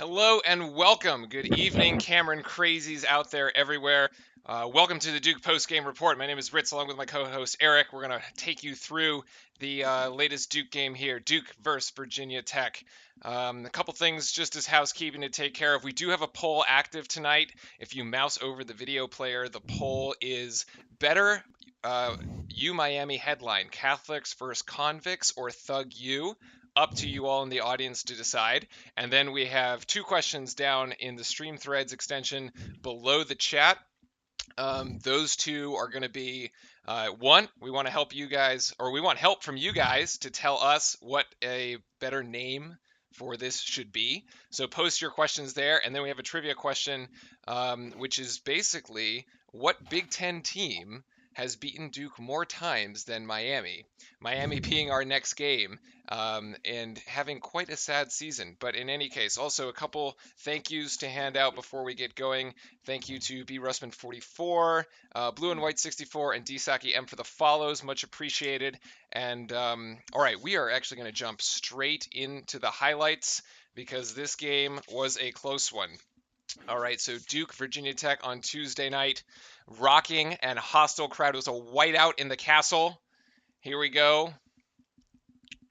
Hello and welcome. Good evening, Cameron crazies out there everywhere. Welcome to the Duke Post Game Report. My name is Ritz, along with my co-host Eric. We're going to take you through the latest Duke game here, Duke versus Virginia Tech. A couple things just as housekeeping to take care of. We do have a poll active tonight. If you mouse over the video player, the poll is better U Miami headline, Catholics versus convicts or Thug U. Up to you all in the audience to decide. And then we have two questions down in the stream threads extension below the chat. Those two are going to be one, we want to help you guys, or we want help from you guys to tell us what a better name for this should be. So post your questions there. And then we have a trivia question, which is basically what Big Ten team has beaten Duke more times than Miami? Miami being our next game, and having quite a sad season. But in any case, also a couple thank yous to hand out before we get going. Thank you to B. Russman 44, Blue and White 64, and D. Saki M for the follows. Much appreciated. And all right, we are actually going to jump straight into the highlights because this game was a close one. All right, so Duke, Virginia Tech on Tuesday night. Rocking and hostile crowd. It was a whiteout in the castle. Here we go.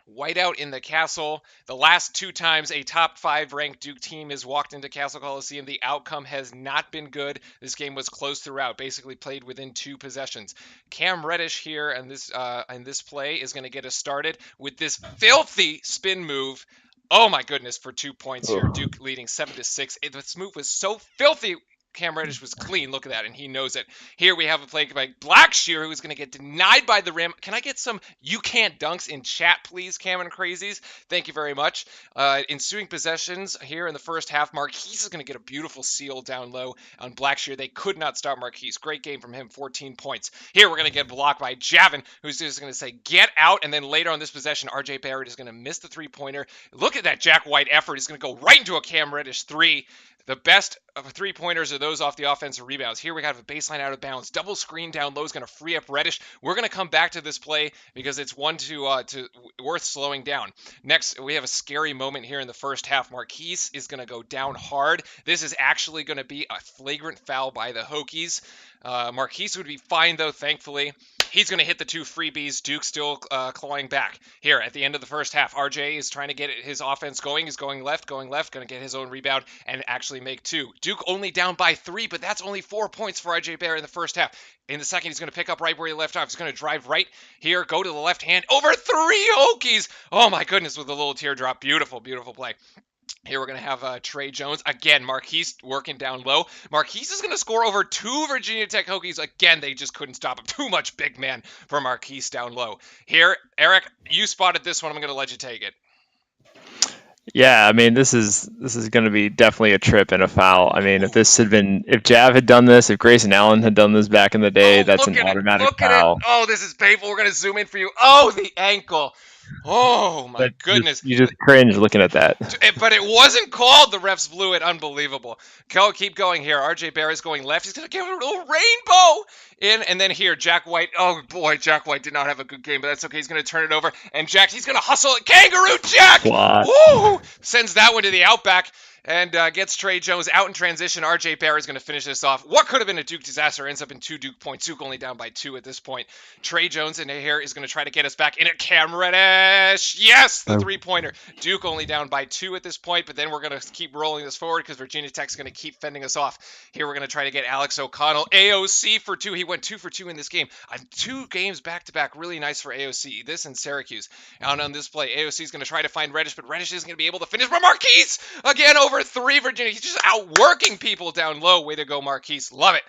Whiteout in the castle. The last two times a top 5 ranked Duke team has walked into Castle Coliseum, the outcome has not been good. This game was close throughout, basically played within 2 possessions. Cam Reddish here and this play is going to get us started with this filthy spin move. Oh my goodness, for 2 points here. Duke leading 7-6. This move was so filthy. Cam Reddish was clean. Look at that, and he knows it. Here we have a play by Blackshear, who is going to get denied by the rim. Can I get some "you can't dunks" in chat, please, Cameron Crazies? Thank you very much. Ensuing possessions here in the first half, Marquise is going to get a beautiful seal down low on Blackshear. They could not stop Marquise. Great game from him, 14 points. Here we're going to get blocked by Javin, who's just going to say, get out, and then later on this possession, RJ Barrett is going to miss the three-pointer. Look at that Jack White effort. He's going to go right into a Cam Reddish 3. The best of three-pointers are those off the offensive rebounds. Here we have a baseline out of bounds. Double screen down low is going to free up Reddish. We're going to come back to this play because it's one to worth slowing down. Next, we have a scary moment here in the first half. Marquise is going to go down hard. This is actually going to be a flagrant foul by the Hokies. Marquise would be fine, though, thankfully. He's going to hit the 2 freebies. Duke still clawing back. Here at the end of the first half, RJ is trying to get his offense going. He's going left, going to get his own rebound and actually make 2. Duke only down by 3, but that's only 4 points for RJ Barrett in the first half. In the second, he's going to pick up right where he left off. He's going to drive right here, go to the left hand, over 3 Hokies. Oh my goodness, with a little teardrop. Beautiful, beautiful play. Here we're going to have Trey Jones. Again, Marquise working down low. Marquise is going to score over 2 Virginia Tech Hokies. Again, they just couldn't stop him. Too much big man for Marquise down low. Here, Eric, you spotted this one. I'm going to let you take it. Yeah, I mean, this is going to be definitely a trip and a foul. I mean, if Jav had done this, if Grayson Allen had done this back in the day, that's an automatic foul. Oh, this is painful. We're going to zoom in for you. Oh, the ankle. Oh, my goodness. You just cringe looking at that. But it wasn't called. The refs blew it. Unbelievable. Keep going here. RJ Barrett's going left. He's going to give it a little rainbow in. And then here, Jack White. Oh, boy, Jack White did not have a good game, but that's okay. He's going to turn it over. And he's going to hustle it. Kangaroo Jack! Woo! Sends that one to the outback. And gets Trey Jones out in transition. RJ Barrett is going to finish this off. What could have been a Duke disaster ends up in 2 Duke points. Duke only down by 2 at this point. Trey Jones in here is going to try to get us back in it. Cam Reddish. Yes, the 3-pointer. Duke only down by 2 at this point, but then we're going to keep rolling this forward because Virginia Tech's going to keep fending us off. Here we're going to try to get Alex O'Connell. AOC for 2. He went 2 for 2 in this game. 2 games back-to-back. Really nice for AOC. This and Syracuse. Out on this play, AOC is going to try to find Reddish, but Reddish isn't going to be able to finish. But Marquise again over 3 Virginia. He's just outworking people down low. Way to go, Marquise. Love it.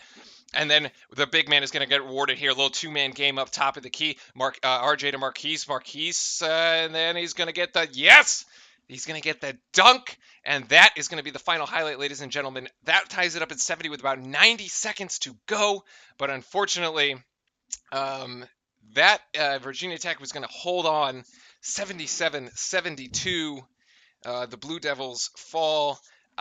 And then the big man is going to get rewarded here. A little 2-man game up top of the key. RJ to Marquise. And then he's going to get the yes. He's going to get the dunk. And that is going to be the final highlight, ladies and gentlemen. That ties it up at 70 with about 90 seconds to go. But unfortunately, Virginia Tech was going to hold on 77-72. The Blue Devils fall.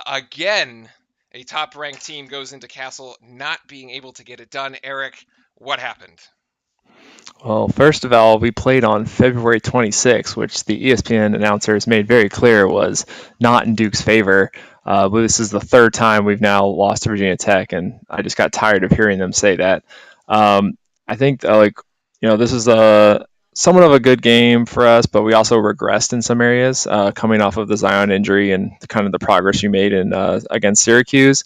Again, a top-ranked team goes into Castle not being able to get it done. Eric, what happened? Well, first of all, we played on February 26th, which the ESPN announcers made very clear was not in Duke's favor. But this is the third time we've now lost to Virginia Tech, and I just got tired of hearing them say that. I think this is a somewhat of a good game for us, but we also regressed in some areas coming off of the Zion injury and kind of the progress you made in against Syracuse.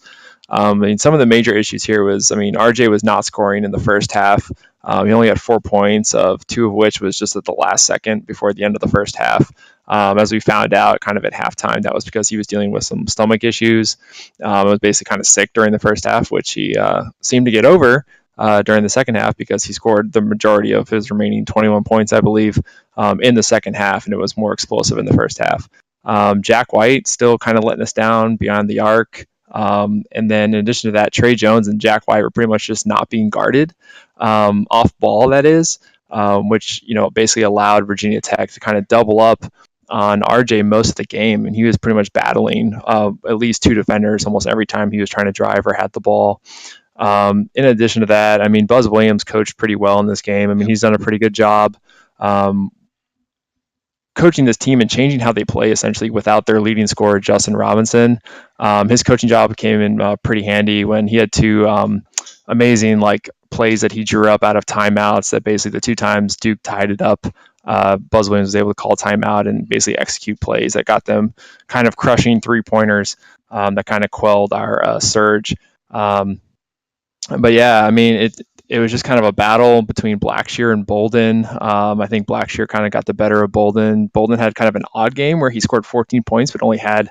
I mean, some of the major issues here was, I mean, RJ was not scoring in the first half. He only had 4 points, of two of which was just at the last second before the end of the first half. As we found out kind of at halftime, that was because he was dealing with some stomach issues. Was basically kind of sick during the first half, which he seemed to get over during the second half because he scored the majority of his remaining 21 points, I believe, in the second half, and it was more explosive in the first half. Jack White still kind of letting us down beyond the arc. And then in addition to that, Trey Jones and Jack White were pretty much just not being guarded off ball, that is, which, basically allowed Virginia Tech to kind of double up on RJ most of the game. And he was pretty much battling at least two defenders almost every time he was trying to drive or had the ball. In addition to that, I mean, Buzz Williams coached pretty well in this game. I mean, he's done a pretty good job coaching this team and changing how they play essentially without their leading scorer, Justin Robinson. His coaching job came in pretty handy when he had two amazing plays that he drew up out of timeouts that basically the two times Duke tied it up. Buzz Williams was able to call timeout and basically execute plays that got them kind of crushing 3-pointers that kind of quelled our surge. But yeah, I mean, it was just kind of a battle between Blackshear and Bolden. I think Blackshear kind of got the better of Bolden. Bolden had kind of an odd game where he scored 14 points, but only had,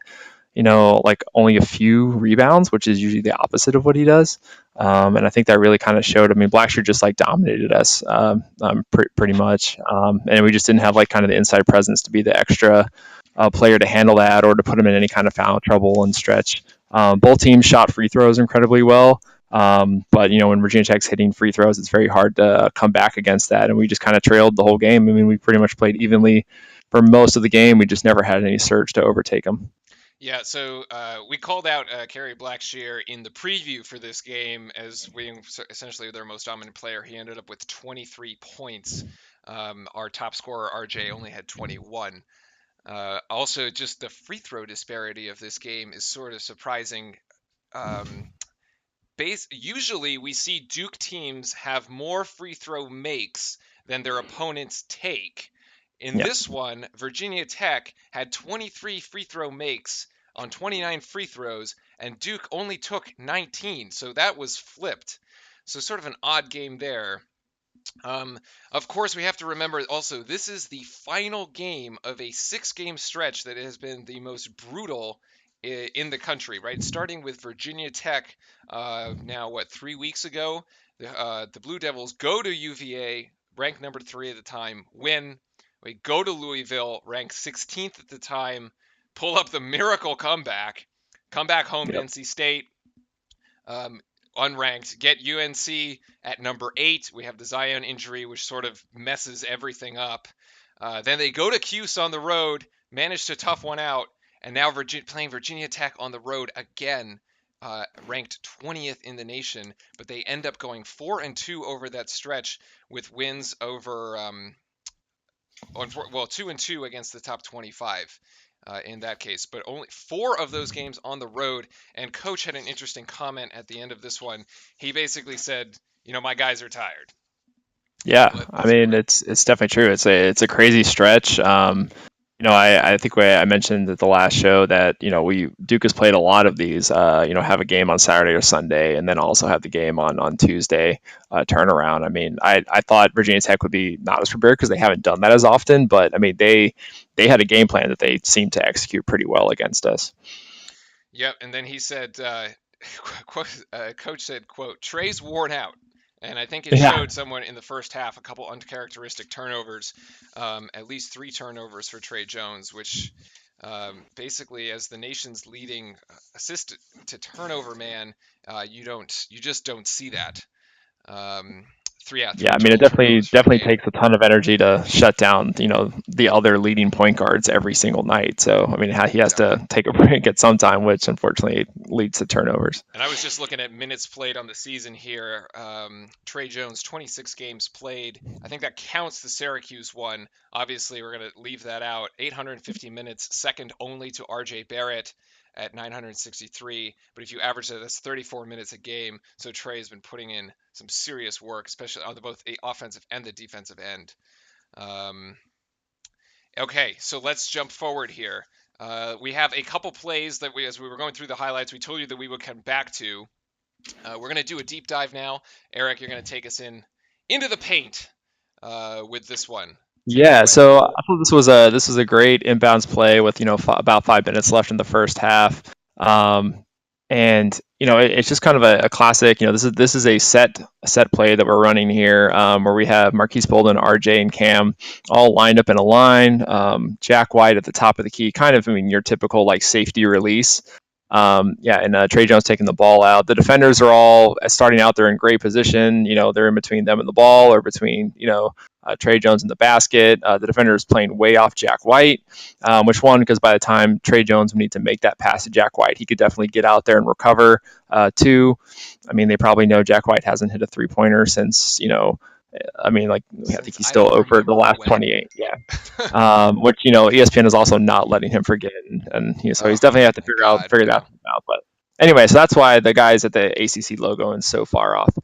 only a few rebounds, which is usually the opposite of what he does. And I think that really kind of showed. I mean, Blackshear just dominated us pretty much. And we just didn't have kind of the inside presence to be the extra player to handle that or to put him in any kind of foul trouble and stretch. Both teams shot free throws incredibly well. But when Virginia Tech's hitting free throws, it's very hard to come back against that. And we just kind of trailed the whole game. I mean, we pretty much played evenly for most of the game. We just never had any surge to overtake them. Yeah, so we called out Kerry Blackshear in the preview for this game as being essentially their most dominant player. He ended up with 23 points. Our top scorer, RJ, only had 21. Also, just the free throw disparity of this game is sort of surprising. Usually we see Duke teams have more free throw makes than their opponents take. In this one, Virginia Tech had 23 free throw makes on 29 free throws, and Duke only took 19, so that was flipped. So sort of an odd game there. Of course, we have to remember also this is the final game of a 6-game stretch that has been the most brutal in the country, right? Starting with Virginia Tech, now 3 weeks ago, the Blue Devils go to UVA, ranked number 3 at the time, win. We go to Louisville, ranked 16th at the time, pull up the miracle comeback, come back home to NC State, unranked, get UNC at number 8. We have the Zion injury, which sort of messes everything up. Then they go to Cuse on the road, manage to tough one out, and now playing Virginia Tech on the road again, ranked 20th in the nation, but they end up going 4-2 over that stretch with wins over 2-2 against the top 25 in that case, but only 4 of those games on the road. And Coach had an interesting comment at the end of this one. He basically said, my guys are tired. Yeah, I mean, it's definitely true. It's a crazy stretch. I think I mentioned at the last show that Duke has played a lot of these. Have a game on Saturday or Sunday, and then also have the game on Tuesday turnaround. I mean, I thought Virginia Tech would be not as prepared because they haven't done that as often. But I mean, they had a game plan that they seemed to execute pretty well against us. Yep, and then he said, Coach said, "quote Trey's worn out." And I think it showed someone in the first half, a couple uncharacteristic turnovers, at least 3 turnovers for Trey Jones, which basically, as the nation's leading assist to turnover man, you just don't see that. Yeah, I mean, it definitely takes a ton of energy to shut down, the other leading point guards every single night. So, I mean, he has to take a break at some time, which unfortunately leads to turnovers. And I was just looking at minutes played on the season here. Trey Jones, 26 games played. I think that counts the Syracuse one. Obviously, we're going to leave that out. 850 minutes, second only to RJ Barrett. at 963. But if you average that, that's 34 minutes a game. So Trey has been putting in some serious work, especially on both the offensive and the defensive end. Um, okay, so let's jump forward here. We have a couple plays that as we were going through the highlights, we told you that we would come back to. We're going to do a deep dive now. Eric, you're going to take us into the paint with this one. Take it Yeah, away. so I thought this was a great inbounds play with about 5 minutes left in the first half, um, and it's just kind of a classic. This is a set play that we're running here, where we have Marquise Bolden, RJ, and Cam all lined up in a line. Jack White at the top of the key, kind of, I mean, your typical like safety release. Yeah, and Trey Jones taking the ball out. The defenders are all starting out. They're in great position. They're in between them and the ball, or between Trey Jones in the basket. The defender is playing way off Jack White, which one, because by the time Trey Jones would need to make that pass to Jack White, he could definitely get out there and recover. Two, I mean, they probably know Jack White hasn't hit a three-pointer since, I mean, like, I think he's I still don't over the remember last when. 28. Yeah. Which ESPN is also not letting him forget, and so he's Oh definitely have to my God, figure that no. out. But anyway, so that's why the guys at the ACC logo is so far off.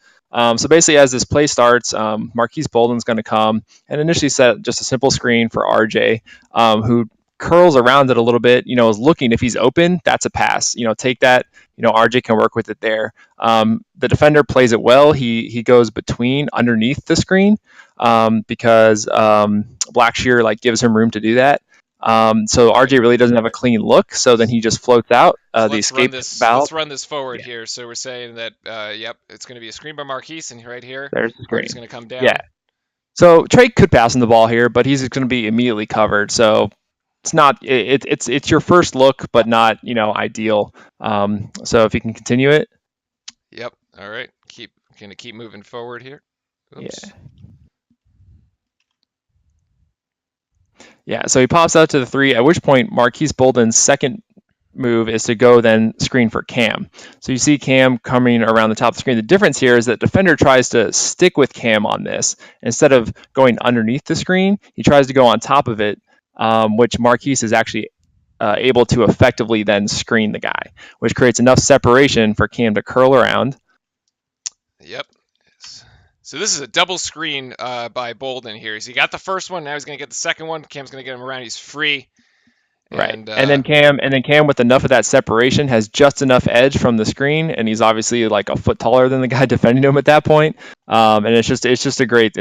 So basically, as this play starts, Marquise Bolden's going to come and initially set just a simple screen for RJ, who curls around it a little bit. Is looking, if he's open, that's a pass. Take that. RJ can work with it there. The defender plays it well. He goes between underneath the screen, because Blackshear like gives him room to do that. So Right. RJ really doesn't have a clean look. So then he just floats out So the let's run escape this. valve. Let's run this forward Yeah, here. So we're saying that, yep, it's going to be a screen by Marquise, and right here, there's the Artie's screen. going to come Yeah. down. So Trey could pass him the ball here, but he's going to be immediately covered. So it's not it's your first look, but not ideal. So if you can continue it. Yep. All right. Gonna keep moving forward here. Oops. Yeah. Yeah, so he pops out to the three, at which point Marquise Bolden's second move is to go then screen for Cam. So you see Cam coming around the top of the screen. The difference here is that defender tries to stick with Cam on this. Instead of going underneath the screen, he tries to go on top of it, which Marquise is actually able to effectively then screen the guy, which creates enough separation for Cam to curl around. Yep. So this is a double screen by Bolden here. So he got the first one. Now he's going to get the second one. Cam's going to get him around. He's free. Right. And And then Cam with enough of that separation has just enough edge from the screen, and he's obviously like a foot taller than the guy defending him at that point. And it's just a great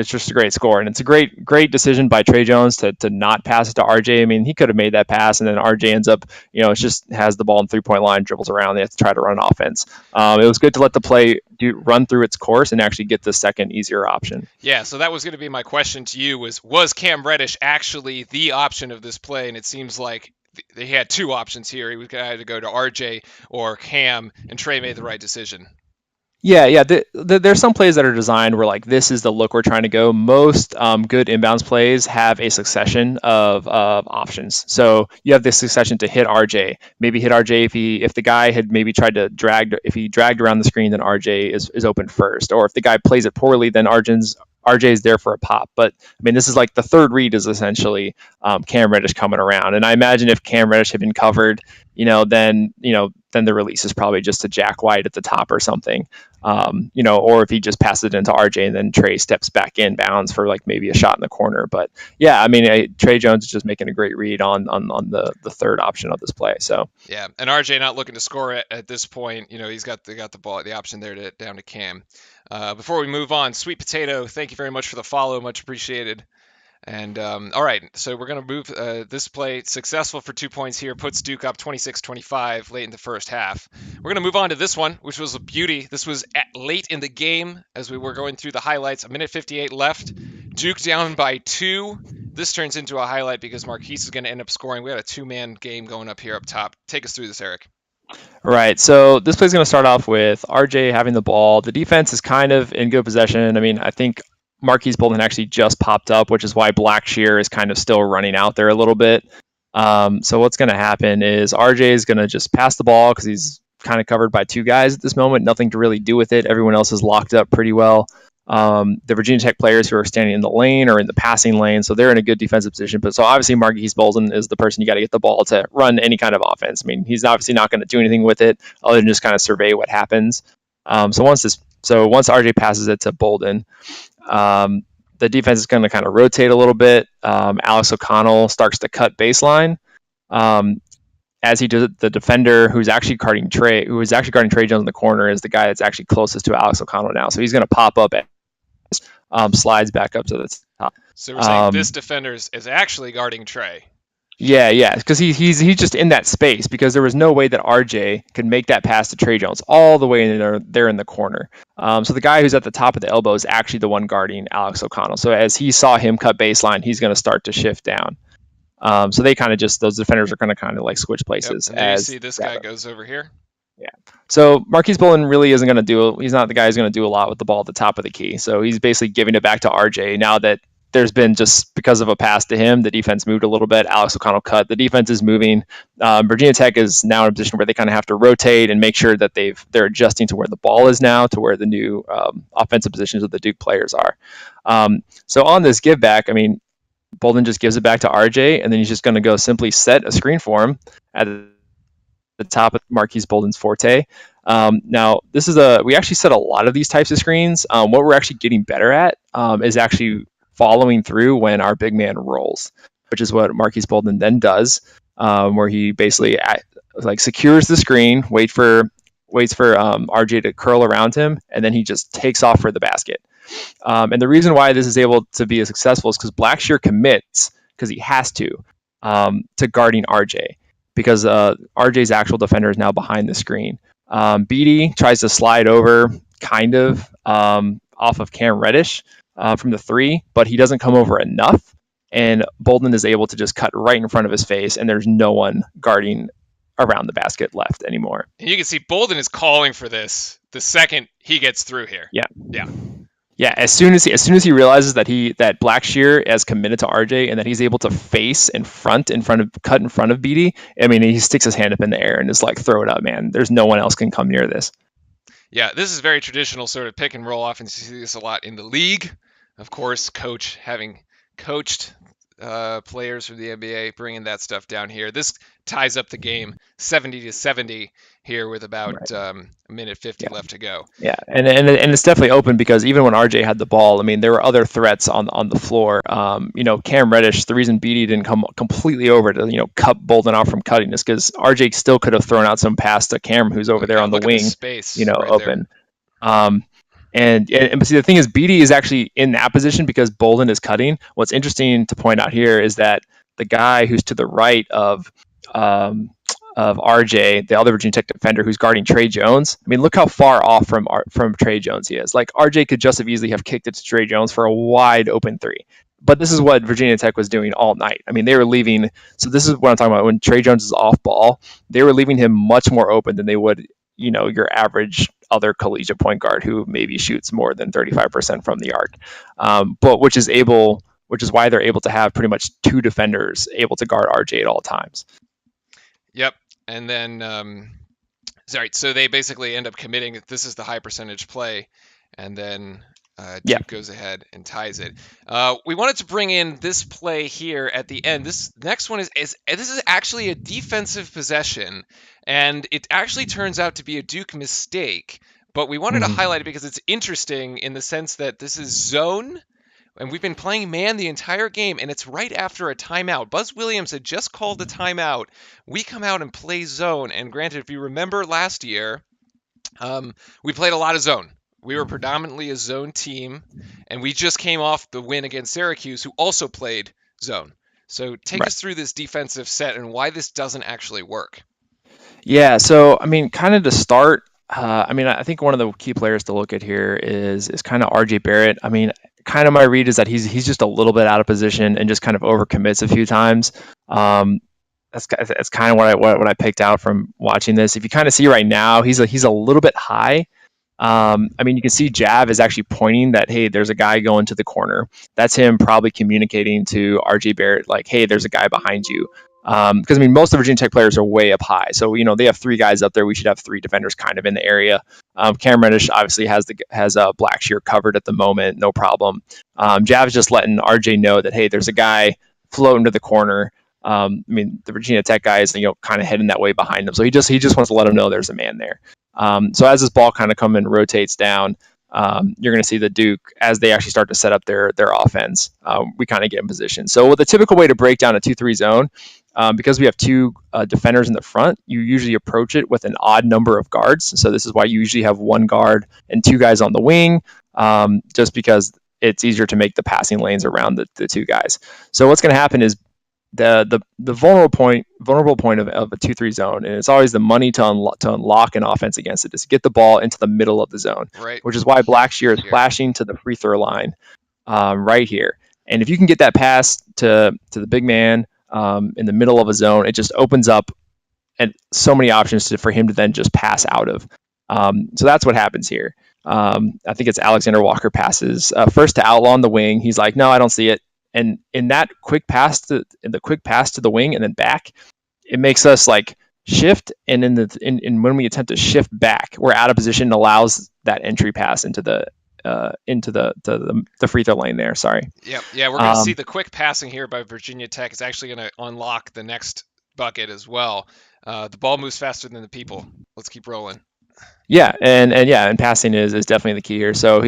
score, and it's a great decision by Trey Jones to not pass it to RJ. I mean, he could have made that pass, and then RJ ends up, it's just has the ball in 3-point line, dribbles around. They have to try to run an offense. It was good to let the play run through its course and actually get the second easier option. yeah, so that was going to be my question to you: was Cam Reddish actually the option of this play? And it seems like he had two options here. He was going to have to go to RJ or Cam, and Trey made the right decision. Yeah. There's some plays that are designed where like this is the look we're trying to go. Most good inbounds plays have a succession of options. So you have this succession to hit RJ. Maybe hit RJ if the guy had maybe tried to if he dragged around the screen, then RJ is open first. Or if the guy plays it poorly, then RJ is there for a pop. But I mean, this is like the third read is essentially Cam Reddish coming around. And I imagine if Cam Reddish had been covered, then the release is probably just to Jack White at the top or something. Or if he just passes it into RJ and then Trey steps back in bounds for like maybe a shot in the corner. But yeah, I mean, Trey Jones is just making a great read on the third option of this play. So Yeah, and RJ not looking to score at this point. He's got the ball, the option there down to Cam. Before we move on, Sweet Potato, thank you very much for the follow, much appreciated. And all right, so we're going to move this play successful for 2 points here, puts Duke up 26-25 late in the first half. We're going to move on to this one, which was a beauty. This was late in the game as we were going through the highlights. A minute 58 left. Duke down by 2. This turns into a highlight because Marquise is going to end up scoring. We got a 2-man game going up here up top. Take us through this, Eric. right, so this play's going to start off with RJ having the ball. The defense is kind of in good possession. I mean, I think Marquise Bolden actually just popped up, which is why Blackshear is kind of still running out there a little bit. So what's going to happen is RJ is going to just pass the ball because he's kind of covered by two guys at this moment. Nothing to really do with it. Everyone else is locked up pretty well. the Virginia Tech players who are standing in the lane or in the passing lane, so they're in a good defensive position. But so obviously Marquise Bolden is the person you got to get the ball to run any kind of offense. I mean, he's obviously not going to do anything with it other than just kind of survey what happens. So once RJ passes it to Bolden, the defense is going to kind of rotate a little bit. Alex O'Connell starts to cut baseline. As he does it, the defender who's actually guarding Trey Jones in the corner is the guy that's actually closest to Alex O'Connell now. So he's going to pop up and slides back up to the top. So we're saying this defender is actually guarding Trey. Yeah, because he's just in that space because there was no way that RJ could make that pass to Trey Jones all the way in there in the corner. So the guy who's at the top of the elbow is actually the one guarding Alex O'Connell. So as he saw him cut baseline, he's going to start to shift down. So they kind of those defenders are going to kind of like switch places. Yep. And you see this guy goes over here. Yeah. So Marquise Bolden really isn't going to he's not the guy who's going to do a lot with the ball at the top of the key. So he's basically giving it back to RJ now that there's been, just because of a pass to him, the defense moved a little bit. Alex O'Connell cut. The defense is moving. Virginia Tech is now in a position where they kind of have to rotate and make sure that they're adjusting to where the ball is now, to where the new offensive positions of the Duke players are. So on this give back, I mean, Bolden just gives it back to RJ, and then he's just going to go simply set a screen for him at the top of Marquise Bolden's forte. Now, we actually set a lot of these types of screens. What we're actually getting better at is actually following through when our big man rolls, which is what Marquise Bolden then does, where he basically secures the screen, waits for RJ to curl around him, and then he just takes off for the basket. And the reason why this is able to be successful is because Blackshear commits, because he has to guarding RJ, because RJ's actual defender is now behind the screen. Beatty tries to slide over kind of off of Cam Reddish from the three, but he doesn't come over enough, and Bolden is able to just cut right in front of his face, and there's no one guarding around the basket left anymore. And you can see Bolden is calling for this the second he gets through here. Yeah. As soon as he realizes that Blackshear has committed to RJ and that he's able to face cut in front of Beatty, I mean, he sticks his hand up in the air and is like, "Throw it up, man! There's no one else can come near this." Yeah, this is very traditional sort of pick and roll offense. You see this a lot in the league. Of course, coach having coached players from the NBA, bringing that stuff down here. This ties up the game 70-70 here with about a minute 50 left to go. Yeah, and it's definitely open because even when RJ had the ball, I mean, there were other threats on the floor. Cam Reddish, the reason Beatty didn't come completely over to cut Bolden out from cutting is because RJ still could have thrown out some pass to Cam, who's over there on the wing, space, open. There. And see, the thing is, Beatty is actually in that position because Bolden is cutting. What's interesting to point out here is that the guy who's to the right of RJ, the other Virginia Tech defender who's guarding Trey Jones, I mean, look how far off from Trey Jones he is. Like, RJ could just have easily have kicked it to Trey Jones for a wide open three. But this is what Virginia Tech was doing all night. I mean, they were leaving. So this is what I'm talking about. When Trey Jones is off ball, they were leaving him much more open than they would, your average other collegiate point guard who maybe shoots more than 35% from the arc. But which is why they're able to have pretty much two defenders able to guard RJ at all times. Yep. And then, so they basically end up committing. This is the high percentage play. And then Duke goes ahead and ties it. We wanted to bring in this play here at the end. This next one this is actually a defensive possession, and it actually turns out to be a Duke mistake. But we wanted to highlight it because it's interesting in the sense that this is zone, and we've been playing man the entire game, and it's right after a timeout. Buzz Williams had just called a timeout. We come out and play zone, and granted, if you remember last year, we played a lot of zone. We were predominantly a zone team, and we just came off the win against Syracuse, who also played zone. So take us through this defensive set and why this doesn't actually work. Yeah, so, I mean, kind of to start, I think one of the key players to look at here is kind of RJ Barrett. I mean, kind of my read is that he's just a little bit out of position and just kind of overcommits a few times. That's kind of what I picked out from watching this. If you kind of see right now, he's a little bit high. You can see Jav is actually pointing that, hey, there's a guy going to the corner. That's him probably communicating to RJ Barrett, like, hey, there's a guy behind you. Because most of the Virginia Tech players are way up high. So, they have three guys up there. We should have three defenders kind of in the area. Cam Reddish obviously has Blackshear covered at the moment, no problem. Jav's just letting RJ know that, hey, there's a guy floating to the corner. I mean, the Virginia Tech guy is kind of heading that way behind him, so he just wants to let him know there's a man there. So as this ball kind of comes and rotates down, you're going to see the Duke as they actually start to set up their offense. We kind of get in position. So with a typical way to break down a 2-3 zone, because we have two defenders in the front, you usually approach it with an odd number of guards. So this is why you usually have one guard and two guys on the wing, just because it's easier to make the passing lanes around the two guys. So what's going to happen is the vulnerable point of a 2-3 zone, and it's always the money to unlock an offense against it, is to get the ball into the middle of the zone, right? Which is why Blackshear is flashing to the free throw line right here. And if you can get that pass to the big man in the middle of a zone, it just opens up and so many options for him to then just pass out of. So that's what happens here. I think it's Alexander Walker passes first to Outlaw on the wing. He's like, no, I don't see it. And in that quick pass to the wing and then back, it makes us like shift. And when we attempt to shift back, we're out of position and allows that entry pass into the free throw lane there. Sorry. Yeah, we're going to see the quick passing here by Virginia Tech is actually going to unlock the next bucket as well. The ball moves faster than the people. Let's keep rolling. Yeah, and passing is definitely the key here. So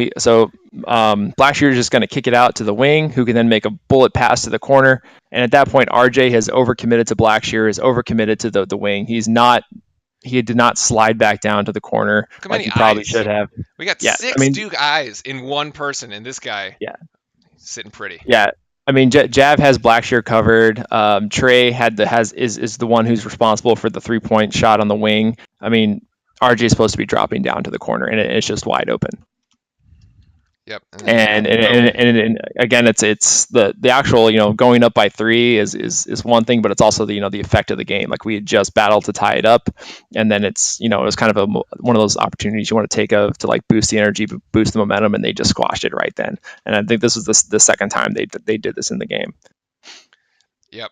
Blackshear is just going to kick it out to the wing, who can then make a bullet pass to the corner. And at that point, RJ has overcommitted to Blackshear, is overcommitted to the wing. He did not slide back down to the corner like he probably should have. We got six Duke eyes in one person, and this guy, sitting pretty. Yeah, I mean, Jav has Blackshear covered. Trey is the one who's responsible for the 3-point shot on the wing. I mean, RJ is supposed to be dropping down to the corner, and it's just wide open. Yep. And again, it's the actual going up by 3 is one thing, but it's also the effect of the game. Like, we had just battled to tie it up, and then it's it was kind of one of those opportunities you want to take to like boost the energy, boost the momentum, and they just squashed it right then. And I think this was the second time they did this in the game. Yep.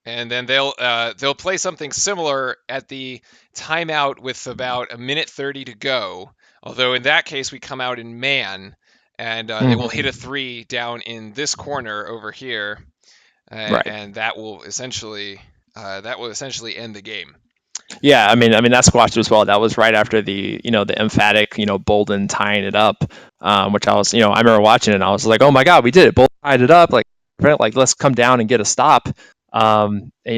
And then they'll play something similar at the timeout with about 1:30 to go. Although in that case we come out in man, and they will hit a 3 down in this corner over here, right. And that will essentially end the game. Yeah, I mean that squashed as well. That was right after the emphatic Bolden tying it up, which I was I remember watching it and I was like, oh my god, we did it. Bolden tied it up. Like let's come down and get a stop. And they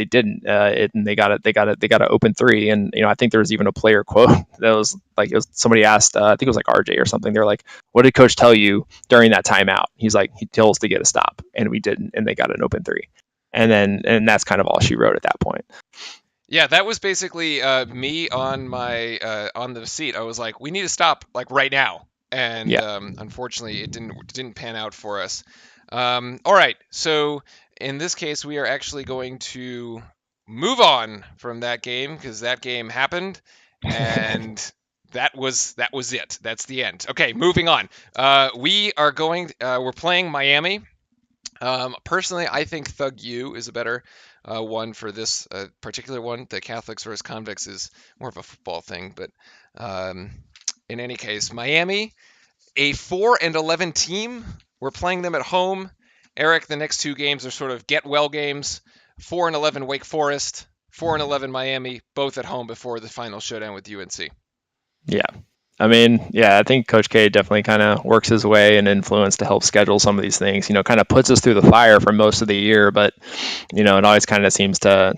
didn't. And they got an open 3. And I think there was even a player quote that was like, somebody asked, I think it was like RJ or something. They're like, "What did coach tell you during that timeout?" He's like, "He told us to get a stop, and we didn't, and they got an open 3." And that's kind of all she wrote at that point. Yeah, that was basically me on my on the seat. I was like, "We need to stop like right now," and unfortunately, it didn't pan out for us. All right, so in this case, we are actually going to move on from that game because that game happened, and that was it. That's the end. Okay, moving on. We're playing Miami. Personally, I think Thug U is a better one for this particular one. The Catholics versus Convicts is more of a football thing, but in any case, Miami, a 4-11 team. We're playing them at home. Eric, the next 2 games are sort of get-well games. 4-11 Wake Forest, 4-11 Miami, both at home before the final showdown with UNC. Yeah. I mean, I think Coach K definitely kind of works his way and influence to help schedule some of these things. Kind of puts us through the fire for most of the year, but it always kind of seems to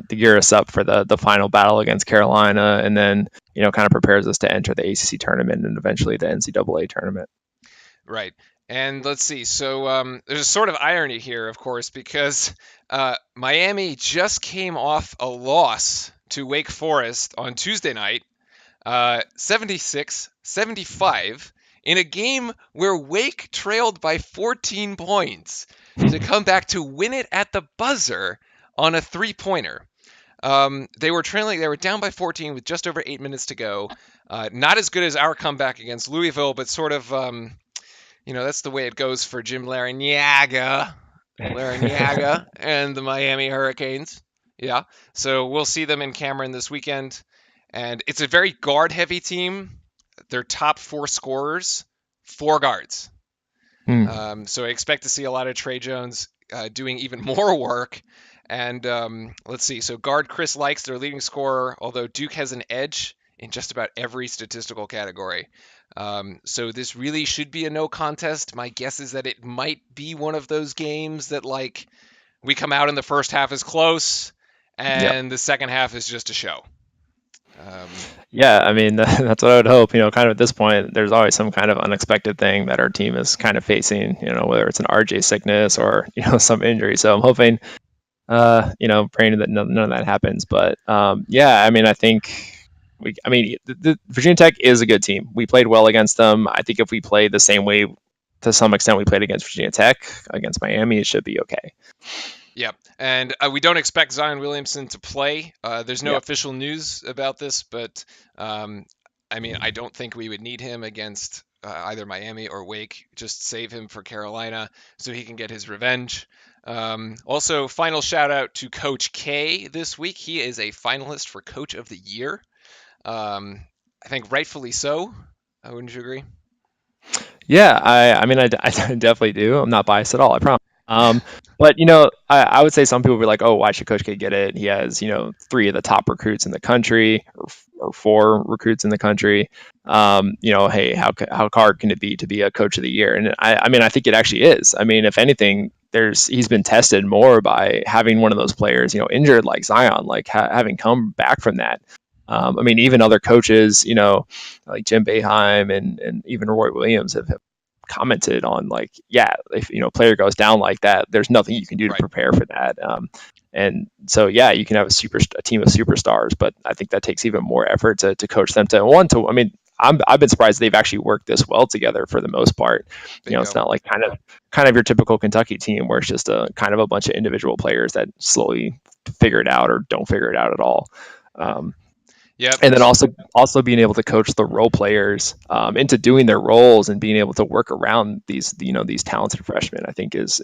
gear us up for the final battle against Carolina, and then kind of prepares us to enter the ACC tournament and eventually the NCAA tournament. Right. And let's see. So there's a sort of irony here, of course, because Miami just came off a loss to Wake Forest on Tuesday night, 76-75, in a game where Wake trailed by 14 points to come back to win it at the buzzer on a 3-pointer. They were down by 14 with just over 8 minutes to go. Not as good as our comeback against Louisville, but sort of, that's the way it goes for Jim Larrañaga and the Miami Hurricanes. Yeah. So we'll see them in Cameron this weekend. And it's a very guard-heavy team. Their top four scorers, four guards. Hmm. So I expect to see a lot of Trey Jones doing even more work. And let's see. So guard Chris Likes, their leading scorer, although Duke has an edge in just about every statistical category. So this really should be a no contest. My guess is that it might be one of those games that like we come out in the first half is close, Yep. and the second half is just a show. Um, Yeah, I mean that's what I would hope. Kind of at this point, there's always some kind of unexpected thing that our team is kind of facing. Whether it's an RJ sickness or some injury. So I'm hoping, praying that none of that happens. But yeah, I mean, I think the Virginia Tech is a good team. We played well against them. I think if we play the same way to some extent we played against Virginia Tech against Miami, it should be okay. Yep. And we don't expect Zion Williamson to play. There's no Yep. official news about this, but um, I mean, I don't think we would need him against either Miami or Wake. Just save him for Carolina so he can get his revenge. Also, final shout out to Coach K this week. He is a finalist for Coach of the Year. I think rightfully so. Wouldn't you agree? Yeah, I mean, I definitely do. I'm not biased at all, I promise. But I would say some people would be like, "Oh, why should Coach K get it? He has, three of the top recruits in the country, or four recruits in the country. Hey, how hard can it be to be a Coach of the Year?" And I mean, I think it actually is. I mean, if anything, he's been tested more by having one of those players, injured like Zion, like having come back from that. I mean, even other coaches, like Jim Boeheim and even Roy Williams have commented on like, yeah, if player goes down like that, there's nothing you can do to Right. prepare for that. And so yeah, you can have a team of superstars, but I think that takes even more effort to coach them to. I mean, I've been surprised they've actually worked this well together for the most part. It's Bingo. not like kind of your typical Kentucky team where it's just a kind of a bunch of individual players that slowly figure it out or don't figure it out at all. Um, Yep. and then also being able to coach the role players into doing their roles and being able to work around these talented freshmen, I think is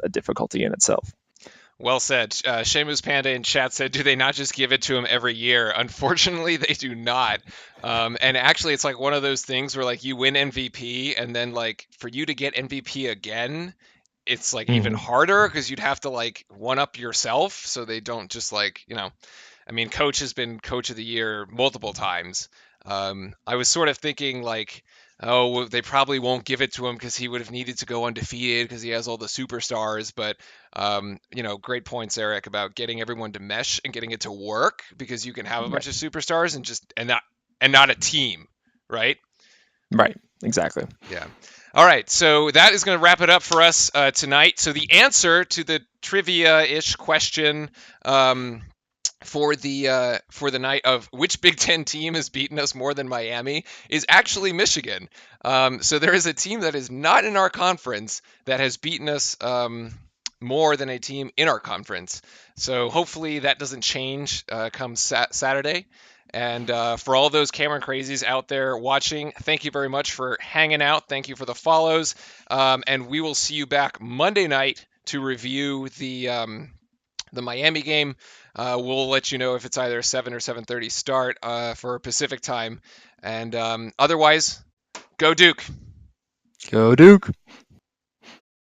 a difficulty in itself. Well said. Seamus Panda in chat said, "Do they not just give it to him every year?" Unfortunately, they do not. And actually, it's like one of those things where like you win MVP, and then like for you to get MVP again, it's like even Mm-hmm. harder because you'd have to like one up yourself. So they don't just like I mean, Coach has been Coach of the Year multiple times. I was sort of thinking like, oh, well, they probably won't give it to him because he would have needed to go undefeated because he has all the superstars. But great points, Eric, about getting everyone to mesh and getting it to work because you can have a Yeah. bunch of superstars and not a team, right? Right. Exactly. Yeah. All right, so that is going to wrap it up for us tonight. So the answer to the trivia-ish question for the night of which Big Ten team has beaten us more than Miami is actually Michigan. So there is a team that is not in our conference that has beaten us more than a team in our conference. So hopefully that doesn't change come Saturday. And for all those Cameron crazies out there watching, thank you very much for hanging out. Thank you for the follows. And we will see you back Monday night to review the Miami game. We'll let you know if it's either a 7 or 7:30 start for Pacific time. And otherwise, go Duke. Go Duke.